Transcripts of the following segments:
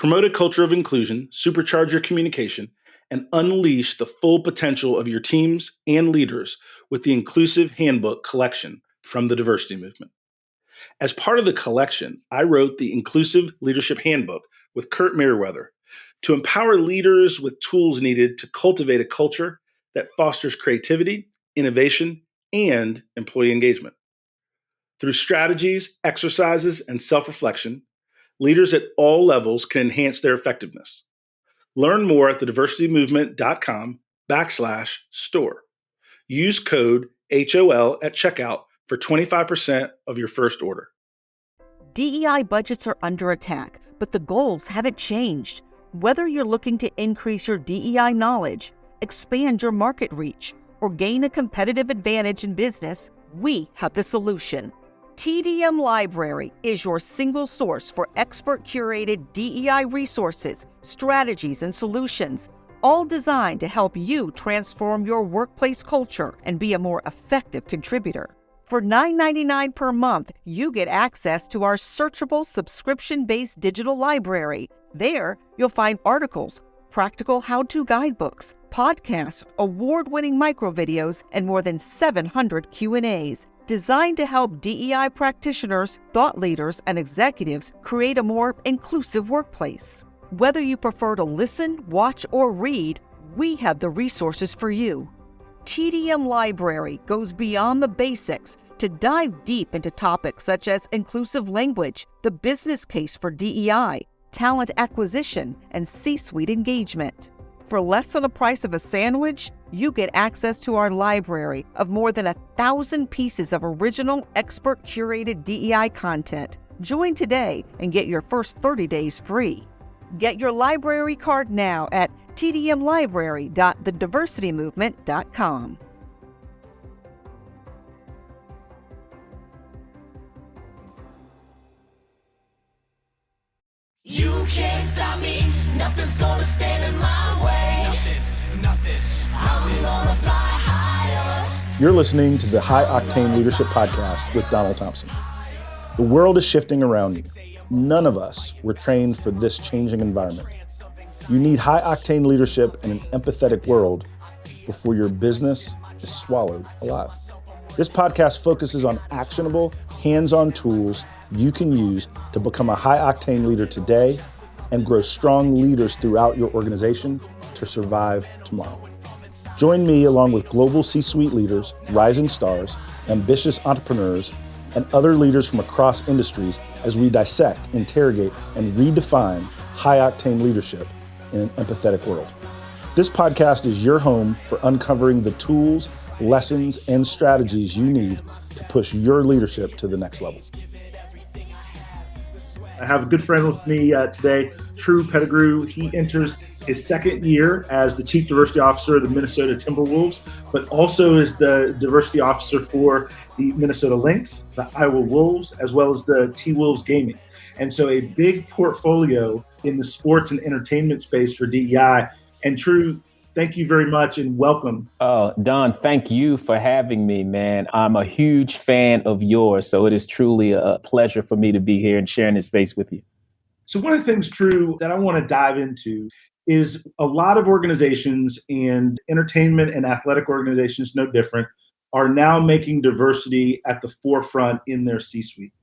Promote a culture of inclusion, supercharge your communication, and unleash the full potential of your teams and leaders with the Inclusive Handbook collection from the Diversity Movement. As part of the collection, I wrote the Inclusive Leadership Handbook with Kurt Merriweather to empower leaders with tools needed to cultivate a culture that fosters creativity, innovation, and employee engagement. Through strategies, exercises, and self-reflection, leaders at all levels can enhance their effectiveness. Learn more at thediversitymovement.com/store. Use code HOL at checkout for 25% of your first order. DEI budgets are under attack, but the goals haven't changed. Whether you're looking to increase your DEI knowledge, expand your market reach, or gain a competitive advantage in business, we have the solution. TDM Library is your single source for expert-curated DEI resources, strategies, and solutions, all designed to help you transform your workplace culture and be a more effective contributor. For $9.99 per month, you get access to our searchable subscription-based digital library. There, you'll find articles, practical how-to guidebooks, podcasts, award-winning microvideos, and more than 700 Q&As. Designed to help DEI practitioners, thought leaders, and executives create a more inclusive workplace. Whether you prefer to listen, watch, or read, we have the resources for you. TDM Library goes beyond the basics to dive deep into topics such as inclusive language, the business case for DEI, talent acquisition, and C-suite engagement. For less than the price of a sandwich, you get access to our library of more than 1,000 pieces of original, expert-curated DEI content. Join today and get your first 30 days free. Get your library card now at tdmlibrary.thediversitymovement.com. You can't stop me, nothing's gonna stand in my way. Nothing. I'm gonna fly higher. You're listening to the High Octane Leadership Podcast with Donald Thompson. The world is shifting around you. None of us were trained for this changing environment. You need high octane leadership in an empathetic world before your business is swallowed alive. This podcast focuses on actionable, hands-on tools you can use to become a high-octane leader today and grow strong leaders throughout your organization to survive tomorrow. Join me along with global C-suite leaders, rising stars, ambitious entrepreneurs, and other leaders from across industries as we dissect, interrogate, and redefine high-octane leadership in an empathetic world. This podcast is your home for uncovering the tools, lessons, and strategies you need to push your leadership to the next level. I have a good friend with me today, Tru Pettigrew. He enters his second year as the Chief Diversity Officer of the Minnesota Timberwolves, but also is the Diversity Officer for the Minnesota Lynx, the Iowa Wolves, as well as the T-Wolves Gaming. And so a big portfolio in the sports and entertainment space for DEI. And Tru, thank you very much and welcome. Oh, Don, thank you for having me, man. I'm a huge fan of yours, so it is truly a pleasure for me to be here and sharing this space with you. So one of the things, Tru, that I want to dive into is a lot of organizations, and entertainment and athletic organizations no different, are now making diversity at the forefront in their C-suite.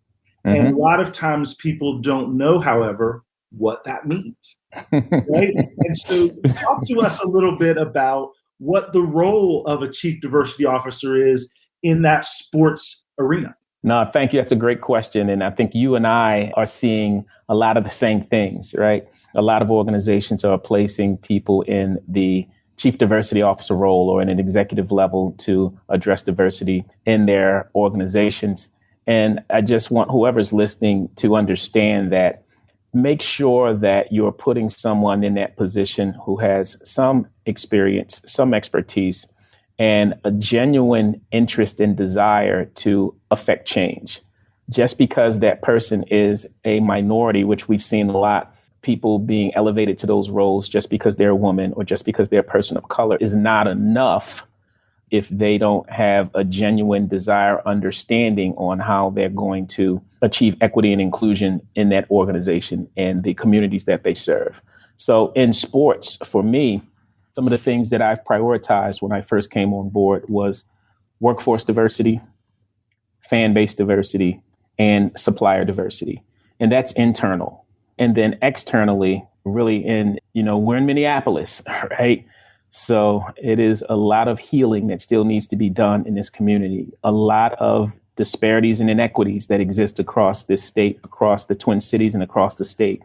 Mm-hmm. And a lot of times people don't know, however, what that means, right? And so talk to us a little bit about what the role of a chief diversity officer is in that sports arena. No, thank you. That's a great question. And I think you and I are seeing a lot of the same things, right? A lot of organizations are placing people in the chief diversity officer role or in an executive level to address diversity in their organizations. And I just want whoever's listening to understand that make sure that you're putting someone in that position who has some experience, some expertise, and a genuine interest and desire to affect change. Just because that person is a minority, which we've seen a lot, people being elevated to those roles just because they're a woman or just because they're a person of color is not enough if they don't have a genuine desire, understanding on how they're going to achieve equity and inclusion in that organization and the communities that they serve. So in sports, for me, some of the things that I've prioritized when I first came on board was workforce diversity, fan base diversity, and supplier diversity. And that's internal. And then externally, really we're in Minneapolis, right? So it is a lot of healing that still needs to be done in this community. A lot of disparities and inequities that exist across this state, across the Twin Cities, and across the state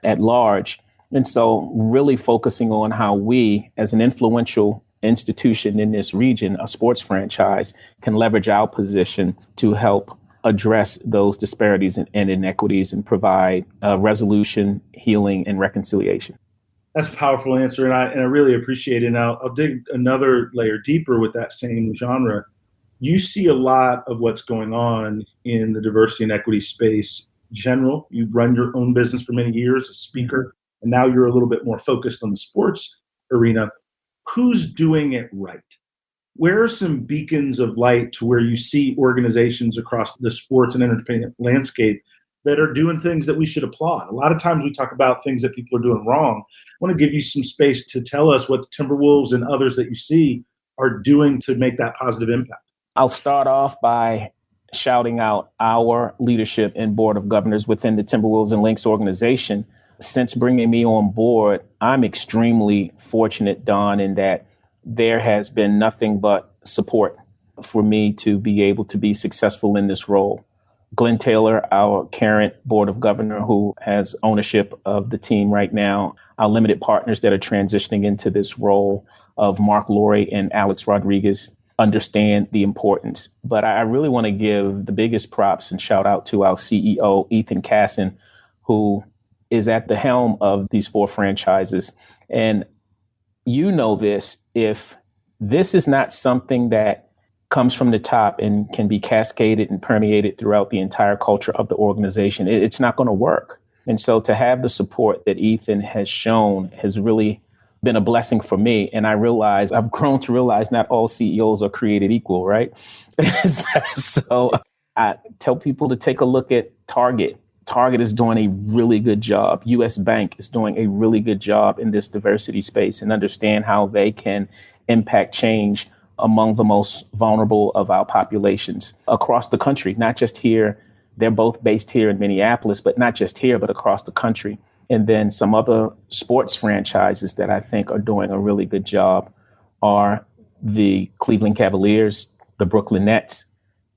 at large. And so really focusing on how we, as an influential institution in this region, a sports franchise, can leverage our position to help address those disparities and inequities and provide resolution, healing, and reconciliation. That's a powerful answer, and I really appreciate it. And I'll dig another layer deeper with that same genre. You see a lot of what's going on in the diversity and equity space general. You've run your own business for many years as a speaker, and now you're a little bit more focused on the sports arena. Who's doing it right? Where are some beacons of light to where you see organizations across the sports and entertainment landscape that are doing things that we should applaud? A lot of times we talk about things that people are doing wrong. I want to give you some space to tell us what the Timberwolves and others that you see are doing to make that positive impact. I'll start off by shouting out our leadership and board of governors within the Timberwolves and Lynx organization. Since bringing me on board, I'm extremely fortunate, Don, in that there has been nothing but support for me to be able to be successful in this role. Glenn Taylor, our current board of governor, who has ownership of the team right now, our limited partners that are transitioning into this role of Mark Laurie and Alex Rodriguez, understand the importance. But I really want to give the biggest props and shout out to our CEO, Ethan Casson, who is at the helm of these 4 franchises. And you know this, if this is not something that comes from the top and can be cascaded and permeated throughout the entire culture of the organization, it's not going to work. And so to have the support that Ethan has shown has really been a blessing for me. And I've grown to realize not all CEOs are created equal, right? So I tell people to take a look at Target. Target is doing a really good job. US Bank is doing a really good job in this diversity space and understand how they can impact change among the most vulnerable of our populations across the country, not just here. They're both based here in Minneapolis, but not just here, but across the country. And then some other sports franchises that I think are doing a really good job are the Cleveland Cavaliers, the Brooklyn Nets,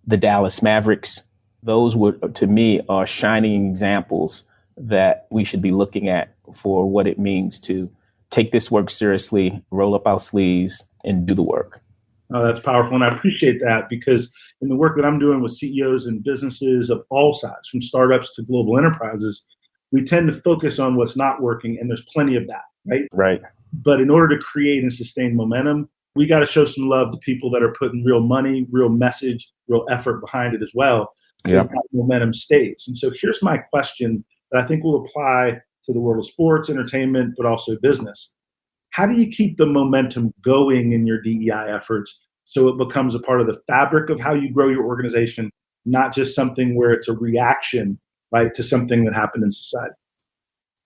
the Dallas Mavericks. Those to me, are shining examples that we should be looking at for what it means to take this work seriously, roll up our sleeves, and do the work. Oh, that's powerful. And I appreciate that, because in the work that I'm doing with CEOs and businesses of all sizes, from startups to global enterprises, we tend to focus on what's not working, and there's plenty of that, right? Right. But in order to create and sustain momentum, we got to show some love to people that are putting real money, real message, real effort behind it as well. Yeah. That momentum stays. And so here's my question that I think will apply to the world of sports, entertainment, but also business. How do you keep the momentum going in your DEI efforts so it becomes a part of the fabric of how you grow your organization, not just something where it's a reaction, right, to something that happened in society?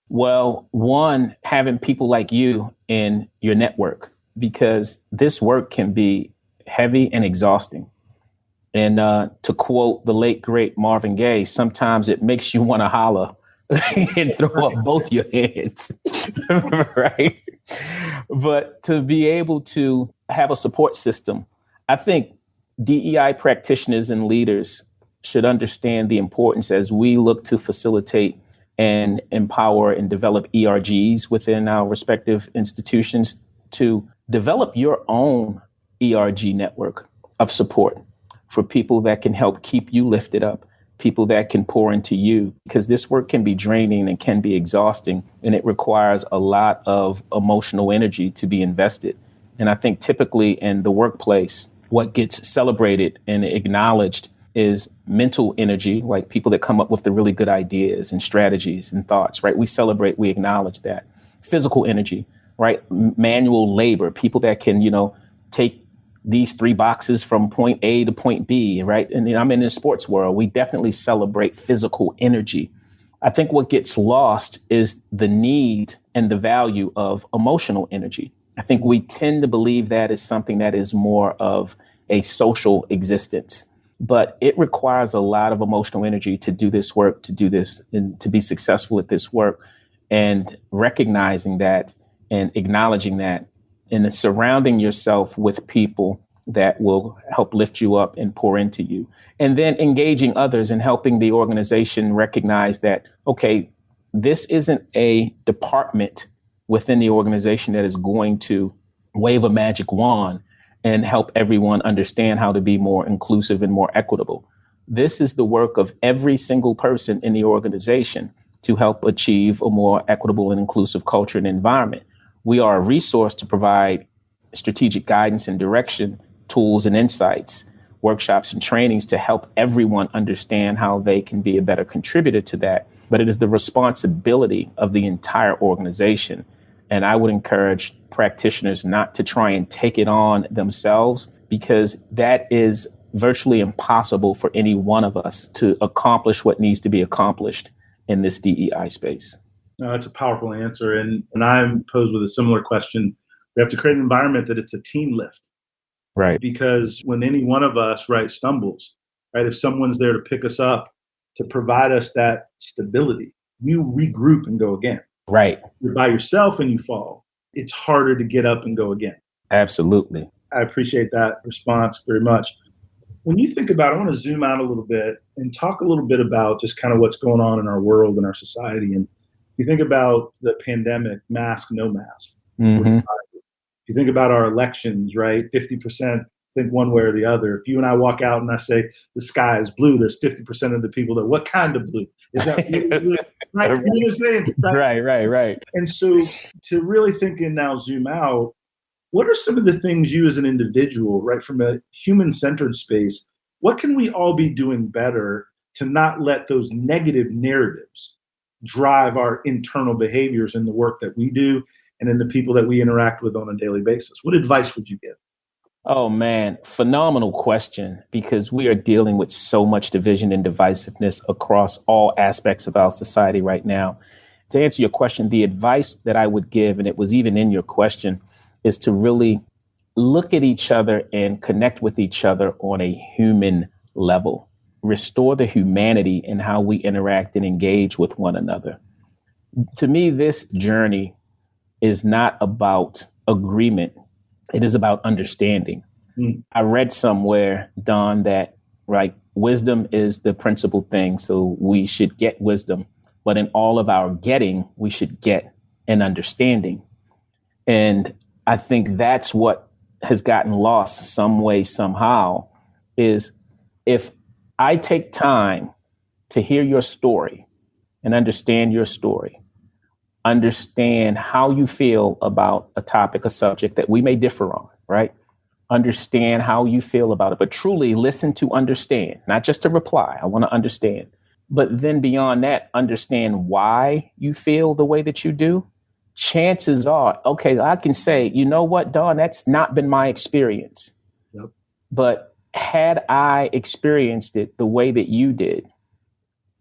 Well, one, having people like you in your network, because this work can be heavy and exhausting. And to quote the late, great Marvin Gaye, sometimes it makes you want to holler and throw up both your hands, right? But to be able to have a support system, I think DEI practitioners and leaders should understand the importance as we look to facilitate and empower and develop ERGs within our respective institutions, to develop your own ERG network of support for people that can help keep you lifted up, people that can pour into you, because this work can be draining and can be exhausting, and it requires a lot of emotional energy to be invested. And I think typically in the workplace, what gets celebrated and acknowledged is mental energy, like people that come up with the really good ideas and strategies and thoughts, right? We celebrate, we acknowledge that. Physical energy, right? Manual labor, people that can, take these 3 boxes from point A to point B, right? And I'm in the sports world. We definitely celebrate physical energy. I think what gets lost is the need and the value of emotional energy. I think we tend to believe that is something that is more of a social existence, but it requires a lot of emotional energy to do this work, to do this and to be successful at this work, and recognizing that and acknowledging that and surrounding yourself with people that will help lift you up and pour into you. And then engaging others and helping the organization recognize that, okay, this isn't a department within the organization that is going to wave a magic wand and help everyone understand how to be more inclusive and more equitable. This is the work of every single person in the organization to help achieve a more equitable and inclusive culture and environment. We are a resource to provide strategic guidance and direction, tools and insights, workshops and trainings to help everyone understand how they can be a better contributor to that. But it is the responsibility of the entire organization. And I would encourage practitioners not to try and take it on themselves, because that is virtually impossible for any one of us to accomplish what needs to be accomplished in this DEI space. No, that's a powerful answer. And I'm posed with a similar question. We have to create an environment that it's a team lift. Right. Because when any one of us, right, stumbles, right, if someone's there to pick us up, to provide us that stability, you regroup and go again. Right. You're by yourself and you fall. It's harder to get up and go again. Absolutely. I appreciate that response very much. When you think about it, I want to zoom out a little bit and talk a little bit about just kind of what's going on in our world and our society. And you think about the pandemic, mask, no mask. Mm-hmm. You think about our elections, right? 50% think one way or the other. If you and I walk out and I say the sky is blue, there's 50% of the people that, what kind of blue? Is that blue? Right? You know what I'm saying? Right. And so to really think and now zoom out, what are some of the things you as an individual, right, from a human-centered space, what can we all be doing better to not let those negative narratives drive our internal behaviors in the work that we do and in the people that we interact with on a daily basis? What advice would you give? Oh, man, phenomenal question, because we are dealing with so much division and divisiveness across all aspects of our society right now. To answer your question, the advice that I would give, and it was even in your question, is to really look at each other and connect with each other on a human level. Restore the humanity in how we interact and engage with one another. To me, this journey is not about agreement. It is about understanding. I read somewhere, Don, that right, wisdom is the principal thing. So we should get wisdom, but in all of our getting, we should get an understanding. And I think that's what has gotten lost some way, somehow, is if I take time to hear your story and understand your story, understand how you feel about a topic, a subject that we may differ on, right? Understand how you feel about it, but truly listen to understand, not just to reply. I want to understand. But then beyond that, understand why you feel the way that you do. Chances are, okay, I can say, you know what, Don, that's not been my experience. Yep. But had I experienced it the way that you did,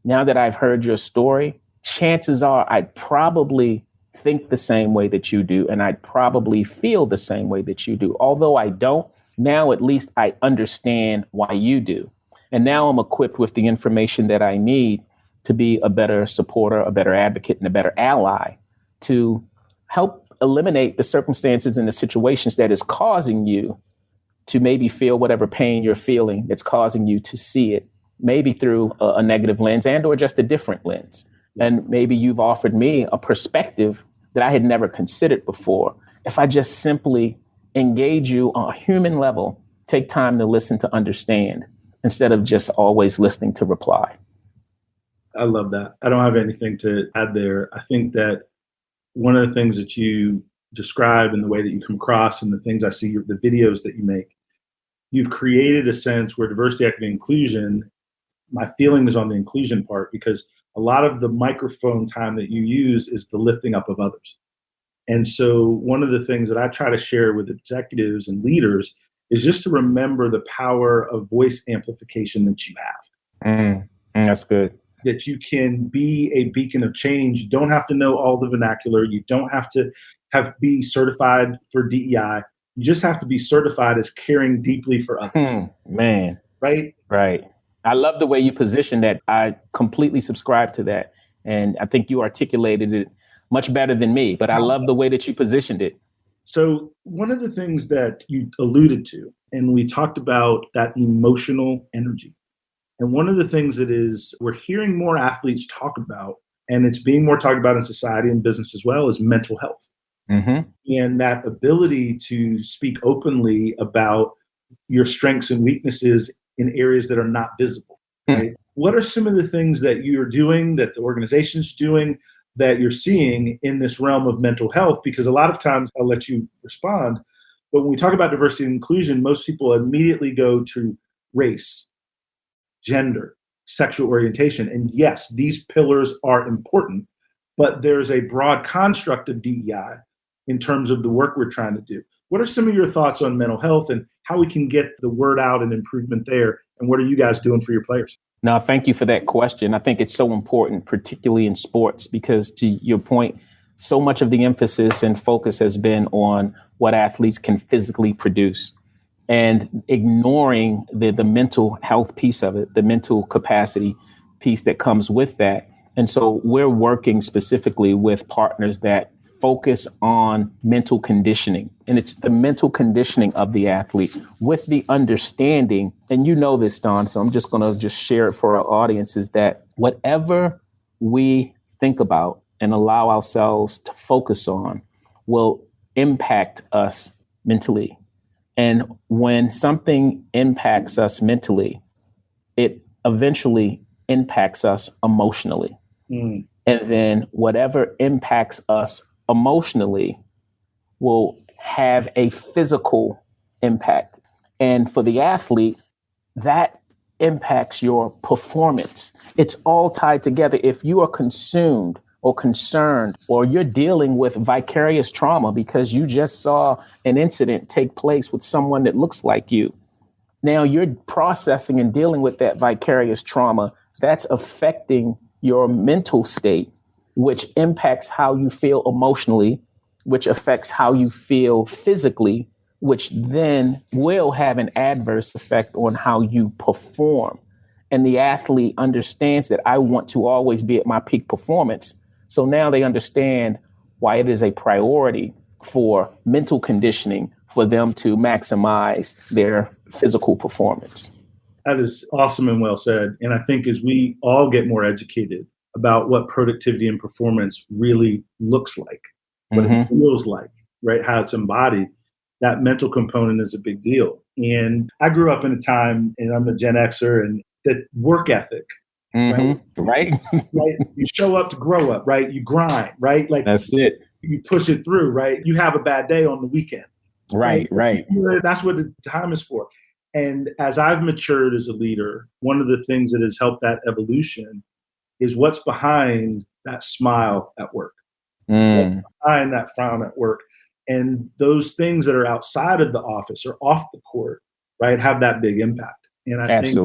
now that I've heard your story, chances are I'd probably think the same way that you do, and I'd probably feel the same way that you do. Although I don't, now at least I understand why you do. And now I'm equipped with the information that I need to be a better supporter, a better advocate, and a better ally to help eliminate the circumstances and the situations that is causing you to maybe feel whatever pain you're feeling that's causing you to see it, maybe through a negative lens and or just a different lens. And maybe you've offered me a perspective that I had never considered before. If I just simply engage you on a human level, take time to listen to understand instead of just always listening to reply. I love that. I don't have anything to add there. I think that one of the things that you describe and the way that you come across and the things I see, the videos that you make, you've created a sense where diversity, equity, inclusion, my feeling is on the inclusion part, because a lot of the microphone time that you use is the lifting up of others. And so one of the things that I try to share with executives and leaders is just to remember the power of voice amplification that you have. That's good. That you can be a beacon of change. You don't have to know all the vernacular. You don't have to be certified for DEI. You just have to be certified as caring deeply for others. Man. Right? Right. I love the way you position that. I completely subscribe to that. And I think you articulated it much better than me, but I love the way that you positioned it. So one of the things that you alluded to, and we talked about that emotional energy. And one of the things that is we're hearing more athletes talk about, and it's being more talked about in society and business as well, is mental health. And that ability to speak openly about your strengths and weaknesses in areas that are not visible. Right? What are some of the things that you're doing, that the organization's doing, that you're seeing in this realm of mental health? Because a lot of times, I'll let you respond, but when we talk about diversity and inclusion, most people immediately go to race, gender, sexual orientation. And yes, these pillars are important, but there's a broad construct of DEI in terms of the work we're trying to do. What are some of your thoughts on mental health and how we can get the word out and improvement there? And what are you guys doing for your players? No, thank you for that question. I think it's so important, particularly in sports, because to your point, so much of the emphasis and focus has been on what athletes can physically produce and ignoring the mental health piece of it, the mental capacity piece that comes with that. And so we're working specifically with partners that focus on mental conditioning. And it's the mental conditioning of the athlete with the understanding, and you know this, Don, so I'm just going to share it for our audience, is that whatever we think about and allow ourselves to focus on will impact us mentally. And when something impacts us mentally, it eventually impacts us emotionally. And then whatever impacts us emotionally will have a physical impact. And for the athlete, that impacts your performance. It's all tied together. If you are consumed or concerned, or you're dealing with vicarious trauma because you just saw an incident take place with someone that looks like you, now you're processing and dealing with that vicarious trauma. That's affecting your mental state, which impacts how you feel emotionally, which affects how you feel physically, which then will have an adverse effect on how you perform. And the athlete understands that I want to always be at my peak performance. So now they understand why it is a priority for mental conditioning for them to maximize their physical performance. That is awesome and well said. And I think as we all get more educated about what productivity and performance really looks like, what it feels like, right, how it's embodied, that mental component is a big deal. And I grew up in a time, and I'm a Gen Xer, and that work ethic, right? Right. You show up to grow up, right? You grind, right? Like that's it. You push it through, right? You have a bad day on the weekend. Right. That's what the time is for. And as I've matured as a leader, one of the things that has helped that evolution is what's behind that smile at work, what's behind that frown at work. And those things that are outside of the office or off the court, right, have that big impact. And I think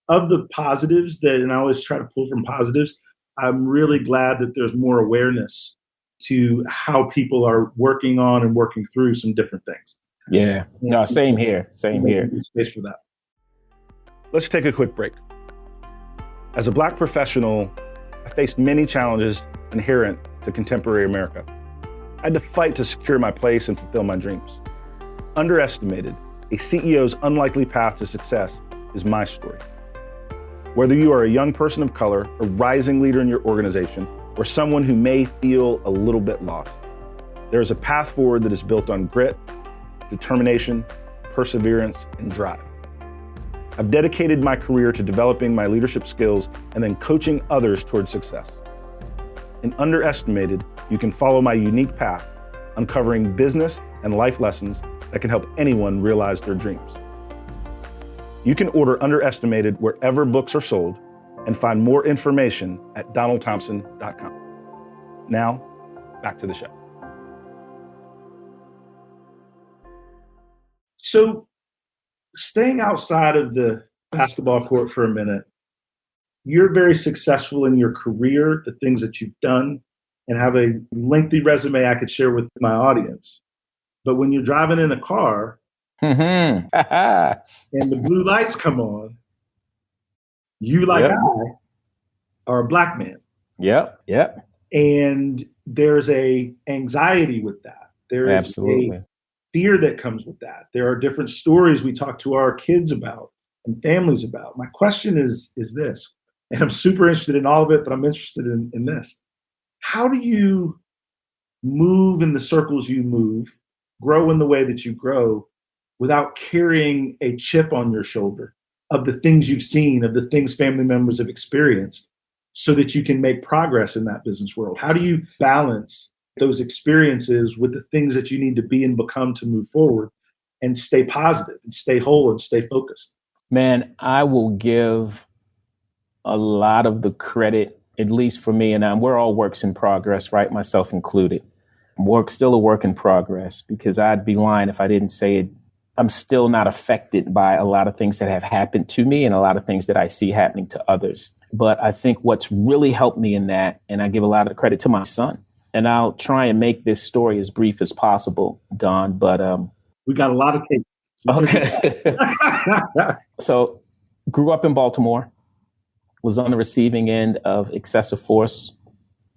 of the positives that, and I always try to pull from positives, I'm really glad that there's more awareness to how people are working on and working through some different things. Yeah. No, same here. Space for that. Let's take a quick break. As a Black professional, I faced many challenges inherent to contemporary America. I had to fight to secure my place and fulfill my dreams. Underestimated, a CEO's unlikely path to success is my story. Whether you are a young person of color, a rising leader in your organization, or someone who may feel a little bit lost, there is a path forward that is built on grit, determination, perseverance, and drive. I've dedicated my career to developing my leadership skills and then coaching others towards success. In Underestimated, you can follow my unique path, uncovering business and life lessons that can help anyone realize their dreams. You can order Underestimated wherever books are sold and find more information at donaldthompson.com. Now, back to the show. So Staying outside of the basketball court for a minute, you're very successful in your career, the things that you've done, and have a lengthy resume I could share with my audience. But when you're driving in a car Mm-hmm. and the blue lights come on, you, like Yep. I, are a black man. Yep. And there's a anxiety with that. There is Absolutely. a fear that comes with that. There are different stories we talk to our kids about and families about. My question is this, and I'm super interested in all of it, but I'm interested in this. How do you move in the circles you move, grow in the way that you grow, without carrying a chip on your shoulder of the things you've seen, of the things family members have experienced, so that you can make progress in that business world? How do you balance those experiences with the things that you need to be and become to move forward and stay positive and stay whole and stay focused? Man, I will give a lot of the credit, at least for me, and we're all works in progress, right? Myself included. Still a work in progress, because I'd be lying if I didn't say it. I'm still not affected by a lot of things that have happened to me and a lot of things that I see happening to others. But I think what's really helped me in that, and I give a lot of credit to my son, and I'll try and make this story as brief as possible, Don, but we got a lot of cake. Okay. So grew up in Baltimore, was on the receiving end of excessive force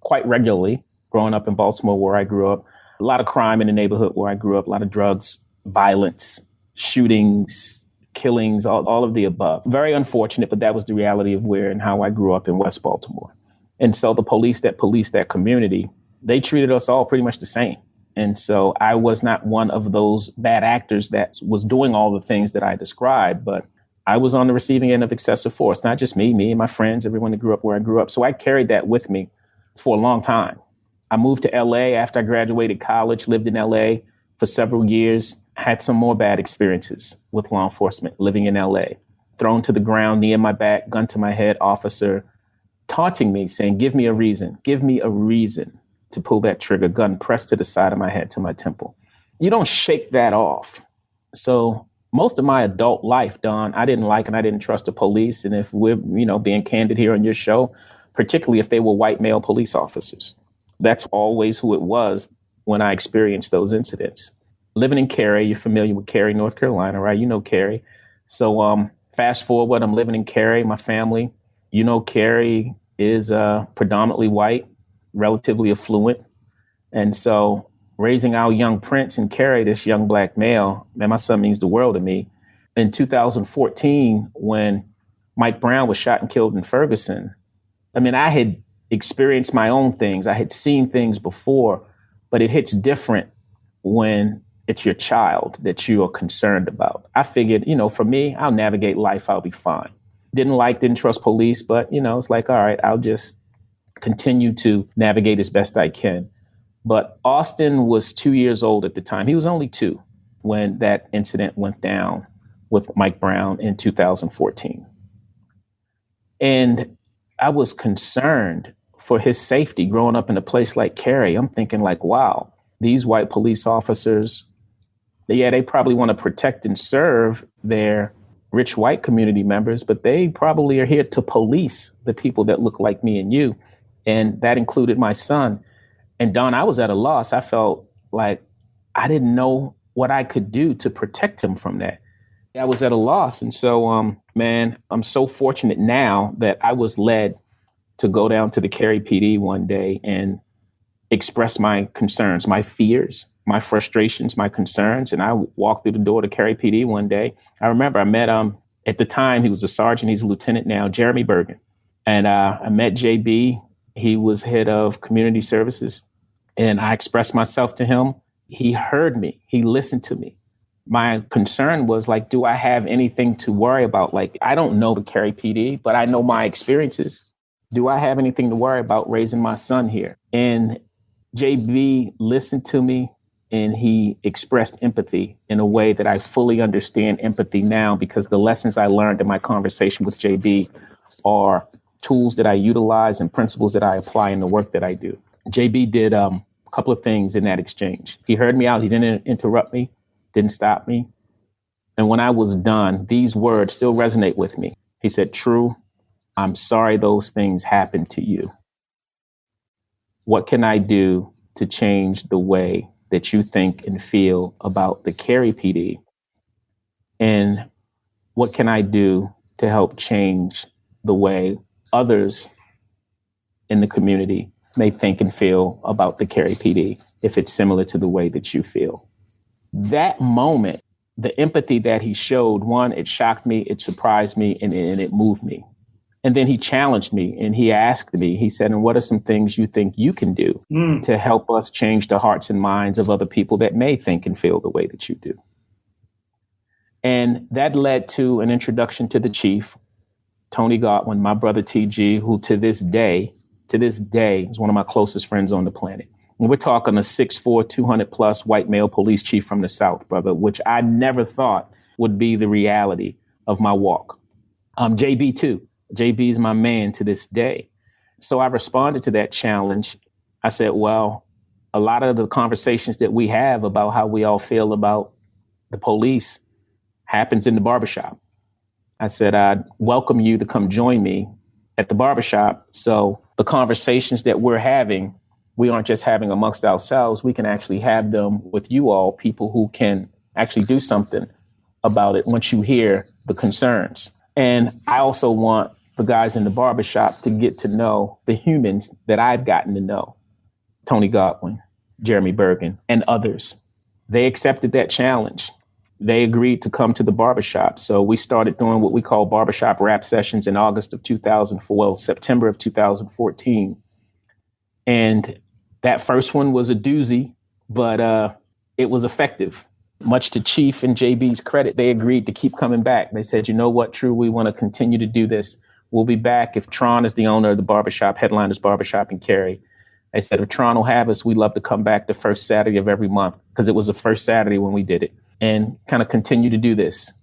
quite regularly growing up in Baltimore, where I grew up. A lot of crime in the neighborhood where I grew up, a lot of drugs, violence, shootings, killings, all of the above. Very unfortunate, but that was the reality of where and how I grew up in West Baltimore. And so the police that policed that community, they treated us all pretty much the same. And so I was not one of those bad actors that was doing all the things that I described, but I was on the receiving end of excessive force. Not just me and my friends, everyone that grew up where I grew up. So I carried that with me for a long time. I moved to LA after I graduated college, lived in LA for several years, had some more bad experiences with law enforcement living in LA. Thrown to the ground, knee in my back, gun to my head, officer taunting me, saying, give me a reason to pull that trigger, gun pressed to the side of my head to my temple. You don't shake that off. So most of my adult life, Don, I didn't like and I didn't trust the police. And if we're, being candid here on your show, particularly if they were white male police officers, that's always who it was when I experienced those incidents. Living in Cary, you're familiar with Cary, North Carolina, right? You know Cary. So fast forward, I'm living in Cary, my family. Cary is predominantly white, relatively affluent. And so raising our young prince in Cary, this young black male, man, my son means the world to me. In 2014, when Mike Brown was shot and killed in Ferguson, I had experienced my own things. I had seen things before, but it hits different when it's your child that you are concerned about. I figured, for me, I'll navigate life. I'll be fine. Didn't trust police, but, it's like, all right, I'll just continue to navigate as best I can. But Austin was 2 years old at the time. He was only 2 when that incident went down with Mike Brown in 2014. And I was concerned for his safety growing up in a place like Cary. I'm thinking like, wow, these white police officers, they probably want to protect and serve their rich white community members, but they probably are here to police the people that look like me and you. And that included my son. And Don, I was at a loss. I felt like I didn't know what I could do to protect him from that. I was at a loss. And so, man, I'm so fortunate now that I was led to go down to the Cary PD one day and express my concerns, my fears, my frustrations, my concerns. And I walked through the door to Cary PD one day. I remember I met, at the time, he was a sergeant, he's a lieutenant now, Jeremy Bergen. And I met JB. He was head of community services. And I expressed myself to him. He heard me. He listened to me. My concern was like, do I have anything to worry about? Like, I don't know the Cary PD, but I know my experiences. Do I have anything to worry about raising my son here? And JB listened to me and he expressed empathy in a way that I fully understand empathy now, because the lessons I learned in my conversation with JB are tools that I utilize and principles that I apply in the work that I do. JB did a couple of things in that exchange. He heard me out. He didn't interrupt me, didn't stop me. And when I was done, these words still resonate with me. He said, "Tru, I'm sorry those things happened to you. What can I do to change the way that you think and feel about the Cary PD? And what can I do to help change the way others in the community may think and feel about the Cary PD if it's similar to the way that you feel?" That moment, the empathy that he showed, one, it shocked me, it surprised me, and it moved me. And then he challenged me and he asked me, he said, "And what are some things you think you can do to help us change the hearts and minds of other people that may think and feel the way that you do?" And that led to an introduction to the chief, Tony Godwin, my brother TG, who to this day is one of my closest friends on the planet. And we're talking a 6'4", 200 plus white male police chief from the South, brother, which I never thought would be the reality of my walk. JB too. JB is my man to this day. So I responded to that challenge. I said, well, a lot of the conversations that we have about how we all feel about the police happens in the barbershop. I said, I'd welcome you to come join me at the barbershop. So the conversations that we're having, we aren't just having amongst ourselves. We can actually have them with you all, people who can actually do something about it once you hear the concerns. And I also want the guys in the barbershop to get to know the humans that I've gotten to know. Tony Godwin, Jeremy Bergen, and others. They accepted that challenge. They agreed to come to the barbershop. So we started doing what we call barbershop rap sessions in August of 2004, September of 2014. And that first one was a doozy, but it was effective. Much to Chief and JB's credit, they agreed to keep coming back. They said, "You know what, Tru, we want to continue to do this. We'll be back if Tron is the owner of the barbershop, Headliners Barbershop in Cary." They said, "If Tron will have us, we'd love to come back the first Saturday of every month," because it was the first Saturday when we did it, and kind of continue to do this.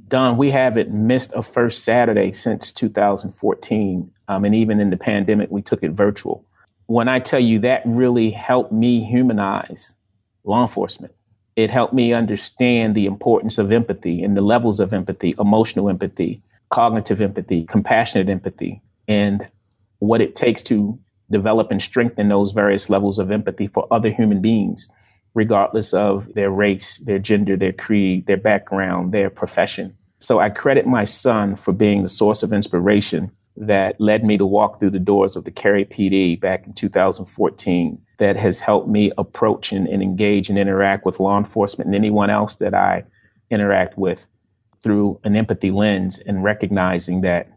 Don, we haven't missed a first Saturday since 2014. And even in the pandemic, we took it virtual. When I tell you that really helped me humanize law enforcement, it helped me understand the importance of empathy and the levels of empathy, emotional empathy, cognitive empathy, compassionate empathy, and what it takes to develop and strengthen those various levels of empathy for other human beings, regardless of their race, their gender, their creed, their background, their profession. So I credit my son for being the source of inspiration that led me to walk through the doors of the Cary PD back in 2014, that has helped me approach and engage and interact with law enforcement and anyone else that I interact with through an empathy lens, and recognizing that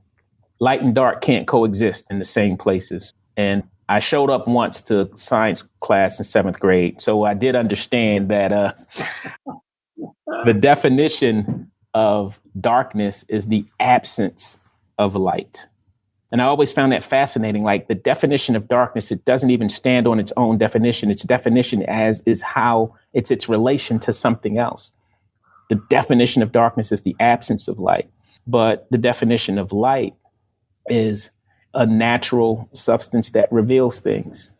light and dark can't coexist in the same places. And I showed up once to science class in 7th grade, so I did understand that the definition of darkness is the absence of light. And I always found that fascinating. Like, the definition of darkness, it doesn't even stand on its own definition. Its definition is how it's its relation to something else. The definition of darkness is the absence of light. But the definition of light is a natural substance that reveals things,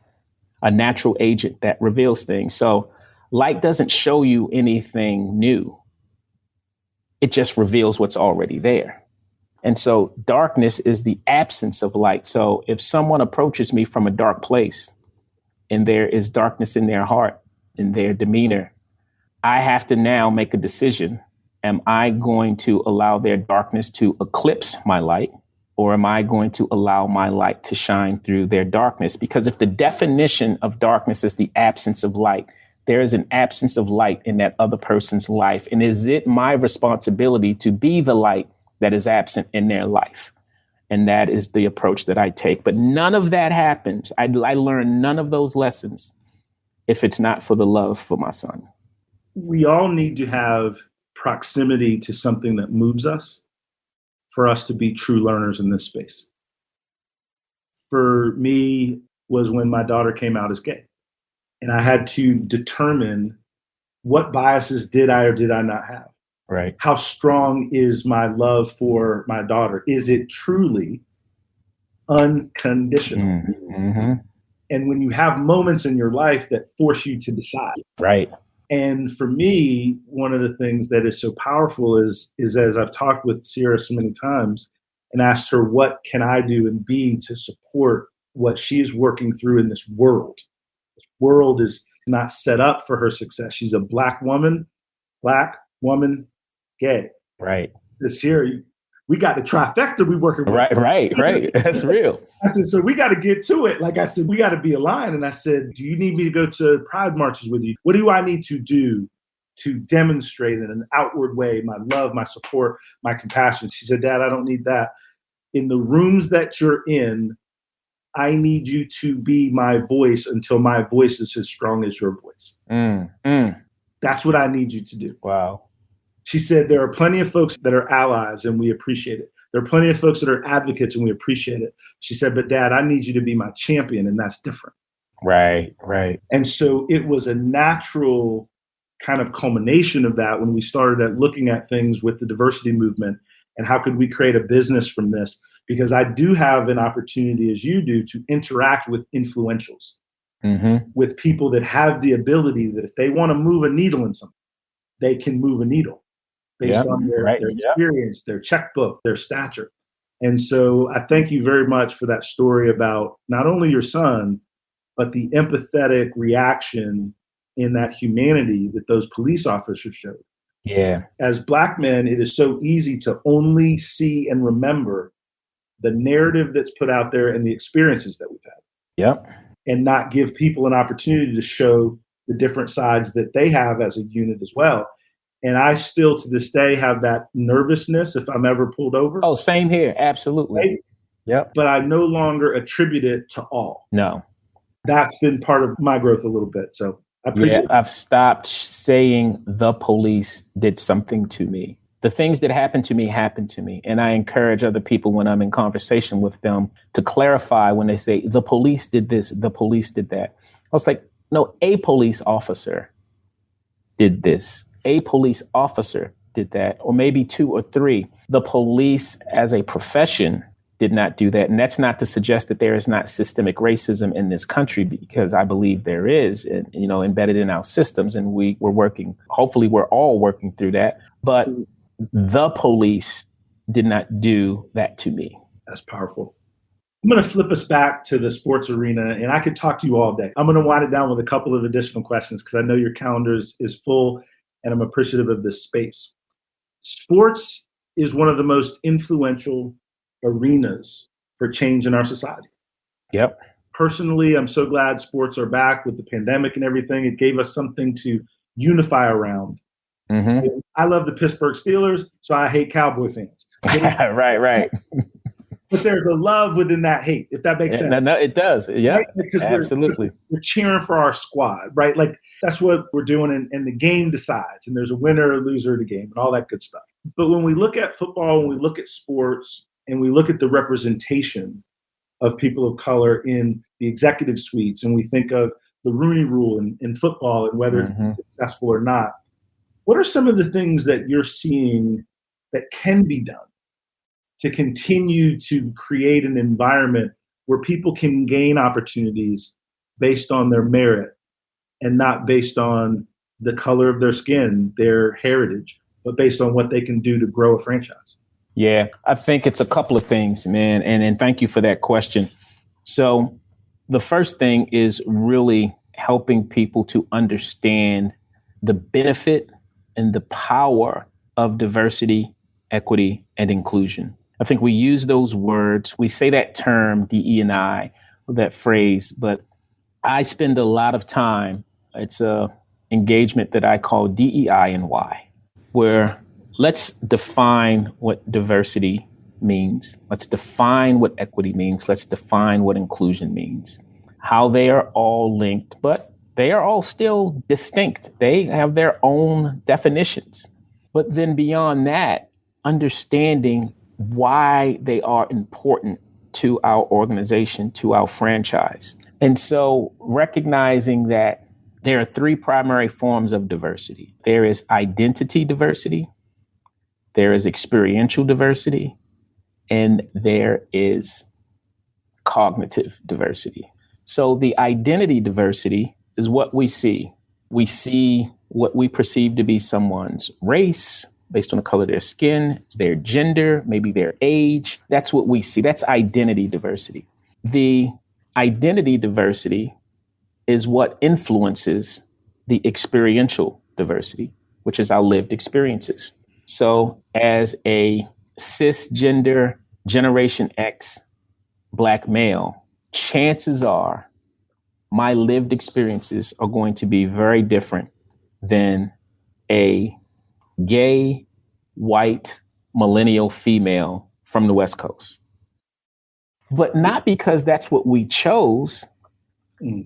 a natural agent that reveals things. So light doesn't show you anything new. It just reveals what's already there. And so darkness is the absence of light. So if someone approaches me from a dark place and there is darkness in their heart, in their demeanor, I have to now make a decision. Am I going to allow their darkness to eclipse my light, or am I going to allow my light to shine through their darkness? Because if the definition of darkness is the absence of light, there is an absence of light in that other person's life. And is it my responsibility to be the light that is absent in their life? And that is the approach that I take. But none of that happens. I learned none of those lessons if it's not for the love for my son. We all need to have proximity to something that moves us for us to be true learners in this space. For me, was when my daughter came out as gay. And I had to determine what biases did I or did I not have. Right. How strong is my love for my daughter? Is it truly unconditional? Mm-hmm. And when you have moments in your life that force you to decide, right, And for me, one of the things that is so powerful is as I've talked with Sierra so many times and asked her, what can I do and be to support what she's working through in this world? This world is not set up for her success. She's a black woman, gay. Right. This Sierra, we got the trifecta we working with. Right. That's real. I said, so we got to get to it. Like I said, we got to be aligned. And I said, do you need me to go to pride marches with you? What do I need to do to demonstrate in an outward way my love, my support, my compassion? She said, Dad, I don't need that. In the rooms that you're in, I need you to be my voice until my voice is as strong as your voice. That's what I need you to do. Wow. She said, there are plenty of folks that are allies and we appreciate it. There are plenty of folks that are advocates and we appreciate it. She said, but Dad, I need you to be my champion, and that's different. Right. And so it was a natural kind of culmination of that when we started looking at things with the diversity movement and how could we create a business from this? Because I do have an opportunity, as you do, to interact with influentials, with people that have the ability that if they want to move a needle in something, they can move a needle based on their experience, their checkbook, their stature. And so I thank you very much for that story about not only your son, but the empathetic reaction in that humanity that those police officers showed. Yeah. As Black men, it is so easy to only see and remember the narrative that's put out there and the experiences that we've had. Yep. And not give people an opportunity to show the different sides that they have as a unit as well. And I still, to this day, have that nervousness if I'm ever pulled over. Oh, same here. Absolutely. Right? Yep. But I no longer attribute it to all. No. That's been part of my growth a little bit. So I appreciate it. I've stopped saying the police did something to me. The things that happened to me. And I encourage other people when I'm in conversation with them to clarify when they say the police did this, the police did that. I was like, no, a police officer did this. A police officer did that, or maybe two or three. The police as a profession did not do that. And that's not to suggest that there is not systemic racism in this country, because I believe there is, embedded in our systems. And we're working, hopefully we're all working through that. But the police did not do that to me. That's powerful. I'm going to flip us back to the sports arena, and I could talk to you all day. I'm going to wind it down with a couple of additional questions because I know your calendar is full, and I'm appreciative of this space. Sports is one of the most influential arenas for change in our society. Yep. Personally, I'm so glad sports are back with the pandemic and everything. It gave us something to unify around. I love the Pittsburgh Steelers, so I hate Cowboy fans. Right. But there's a love within that hate, if that makes sense. No, it does. Yeah, right? Because absolutely. We're cheering for our squad, right? Like that's what we're doing, and the game decides, and there's a winner or loser of the game and all that good stuff. But when we look at football, when we look at sports, and we look at the representation of people of color in the executive suites, and we think of the Rooney Rule in football and whether it's successful or not, what are some of the things that you're seeing that can be done to continue to create an environment where people can gain opportunities based on their merit and not based on the color of their skin, their heritage, but based on what they can do to grow a franchise? Yeah, I think it's a couple of things, man. And thank you for that question. So the first thing is really helping people to understand the benefit and the power of diversity, equity, and inclusion. I think we use those words. We say that term, DE&I, that phrase, but I spend a lot of time. It's a engagement that I call DEI and Y, where let's define what diversity means. Let's define what equity means. Let's define what inclusion means, how they are all linked, but they are all still distinct. They have their own definitions. But then beyond that, understanding why they are important to our organization, to our franchise. And so recognizing that there are three primary forms of diversity. There is identity diversity, there is experiential diversity, and there is cognitive diversity. So the identity diversity is what we see, We see what we perceive to be someone's race based on the color of their skin, their gender, maybe their age. That's what we see. That's identity diversity. The identity diversity is what influences the experiential diversity, which is our lived experiences. So as a cisgender Generation X Black male, chances are my lived experiences are going to be very different than a gay, white, millennial female from the West Coast. But not because that's what we chose,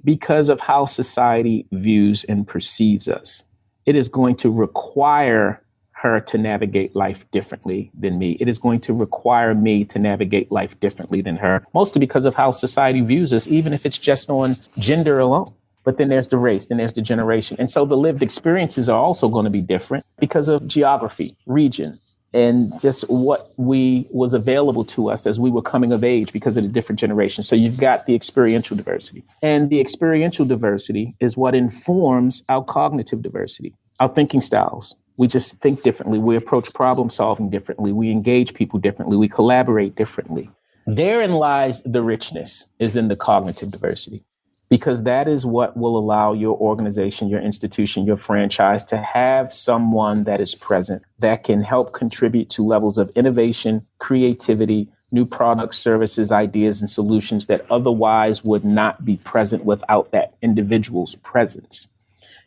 because of how society views and perceives us. It is going to require her to navigate life differently than me. It is going to require me to navigate life differently than her, mostly because of how society views us, even if it's just on gender alone. But then there's the race, then there's the generation. And so the lived experiences are also going to be different because of geography, region, and just what was available to us as we were coming of age because of the different generations. So you've got the experiential diversity. And the experiential diversity is what informs our cognitive diversity, our thinking styles. We just think differently. We approach problem solving differently. We engage people differently. We collaborate differently. Therein lies the richness, is in the cognitive diversity, because that is what will allow your organization, your institution, your franchise to have someone that is present that can help contribute to levels of innovation, creativity, new products, services, ideas, and solutions that otherwise would not be present without that individual's presence.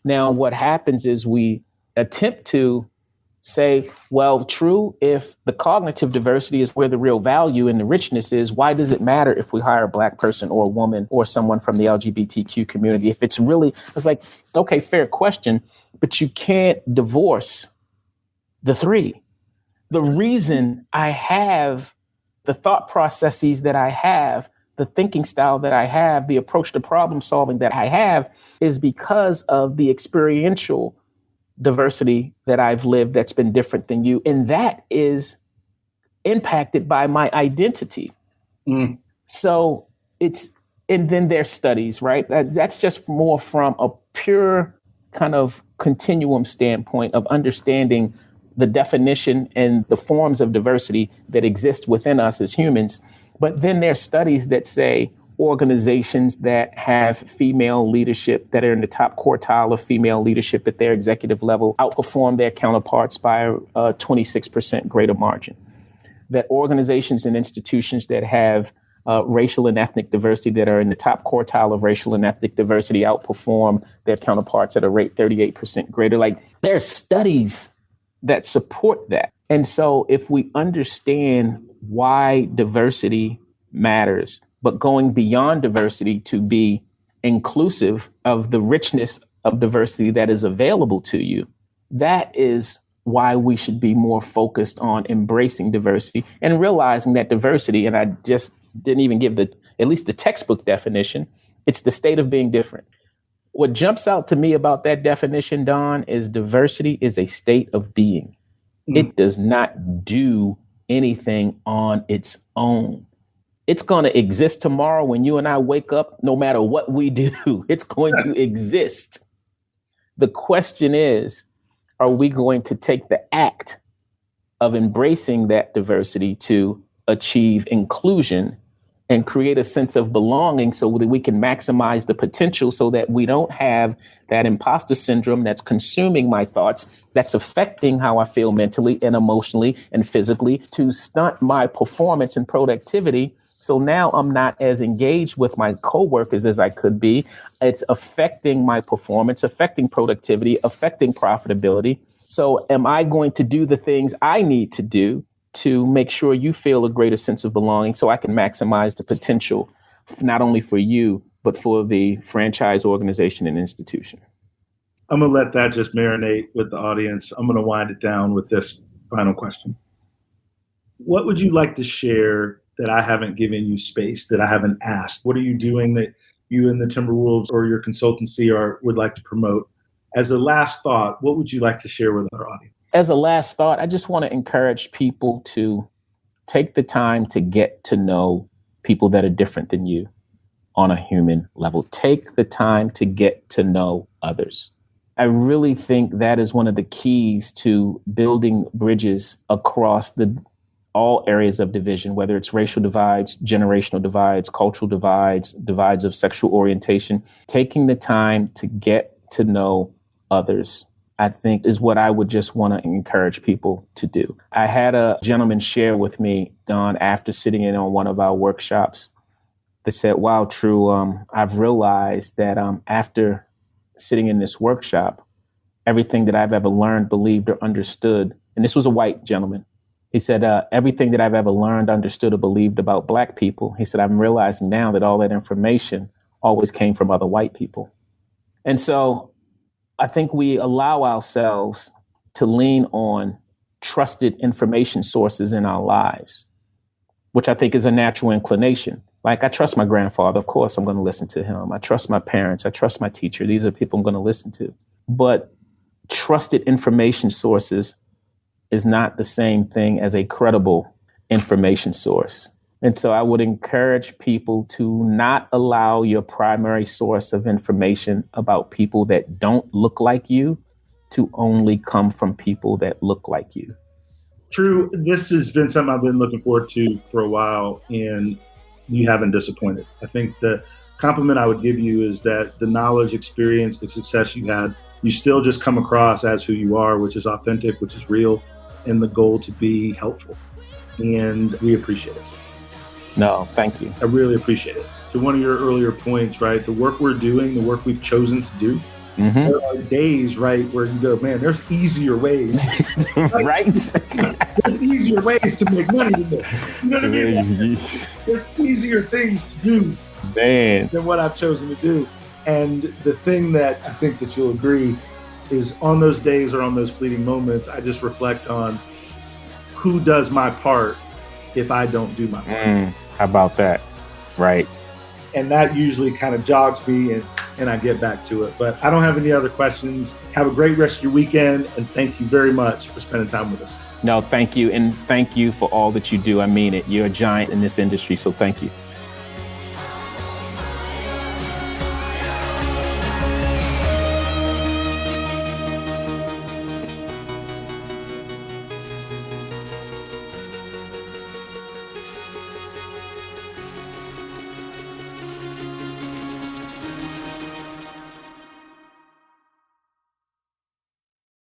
Now, what happens is we attempt to say, well, true, if the cognitive diversity is where the real value and the richness is, why does it matter if we hire a Black person or a woman or someone from the LGBTQ community? If it's like, okay, fair question, but you can't divorce the three. The reason I have the thought processes that I have, the thinking style that I have, the approach to problem solving that I have is because of the experiential diversity that I've lived that's been different than you. And that is impacted by my identity. So and then there's studies, right? That's just more from a pure kind of continuum standpoint of understanding the definition and the forms of diversity that exist within us as humans. But then there's studies that say organizations that have female leadership that are in the top quartile of female leadership at their executive level outperform their counterparts by a 26% greater margin. That organizations and institutions that have racial and ethnic diversity that are in the top quartile of racial and ethnic diversity outperform their counterparts at a rate 38% greater. Like, there are studies that support that. And so if we understand why diversity matters, but going beyond diversity to be inclusive of the richness of diversity that is available to you, that is why we should be more focused on embracing diversity and realizing that diversity, and I just didn't even give at least the textbook definition, it's the state of being different. What jumps out to me about that definition, Don, is diversity is a state of being. It does not do anything on its own. It's going to exist tomorrow when you and I wake up, no matter what we do, it's going to exist. The question is, are we going to take the act of embracing that diversity to achieve inclusion and create a sense of belonging so that we can maximize the potential so that we don't have that imposter syndrome that's consuming my thoughts, that's affecting how I feel mentally and emotionally and physically, to stunt my performance and productivity. So now I'm not as engaged with my coworkers as I could be. It's affecting my performance, affecting productivity, affecting profitability. So am I going to do the things I need to do to make sure you feel a greater sense of belonging so I can maximize the potential, not only for you, but for the franchise organization and institution? I'm going to let that just marinate with the audience. I'm going to wind it down with this final question. What would you like to share that I haven't given you space, that I haven't asked? What are you doing that you and the Timberwolves or your consultancy would like to promote? As a last thought, what would you like to share with our audience? As a last thought, I just want to encourage people to take the time to get to know people that are different than you on a human level. Take the time to get to know others. I really think that is one of the keys to building bridges across all areas of division, whether it's racial divides, generational divides, cultural divides, divides of sexual orientation. Taking the time to get to know others, I think, is what I would just want to encourage people to do. I had a gentleman share with me, Don, after sitting in on one of our workshops, that said, wow, Tru, I've realized that after sitting in this workshop, everything that I've ever learned, believed, or understood, and this was a white gentleman, he said, everything that I've ever learned, understood, or believed about Black people, he said, I'm realizing now that all that information always came from other white people. And so I think we allow ourselves to lean on trusted information sources in our lives, which I think is a natural inclination. Like, I trust my grandfather. Of course, I'm going to listen to him. I trust my parents. I trust my teacher. These are people I'm going to listen to. But trusted information sources is not the same thing as a credible information source. And so I would encourage people to not allow your primary source of information about people that don't look like you to only come from people that look like you. Tru, this has been something I've been looking forward to for a while, and you haven't disappointed. I think the compliment I would give you is that the knowledge, experience, the success you had, you still just come across as who you are, which is authentic, which is real, and the goal to be helpful. And we appreciate it. No, thank you. I really appreciate it. So one of your earlier points, right? The work we're doing, the work we've chosen to do, there are days, right, where you go, man, there's easier ways. Right? There's easier ways to make money than this. You know what I mean? There's easier things to do than what I've chosen to do. And the thing that I think that you'll agree is on those days or on those fleeting moments, I just reflect on who does my part if I don't do my part. How about that? Right. And that usually kind of jogs me and I get back to it. But I don't have any other questions. Have a great rest of your weekend. And thank you very much for spending time with us. No, thank you. And thank you for all that you do. I mean it. You're a giant in this industry. So thank you.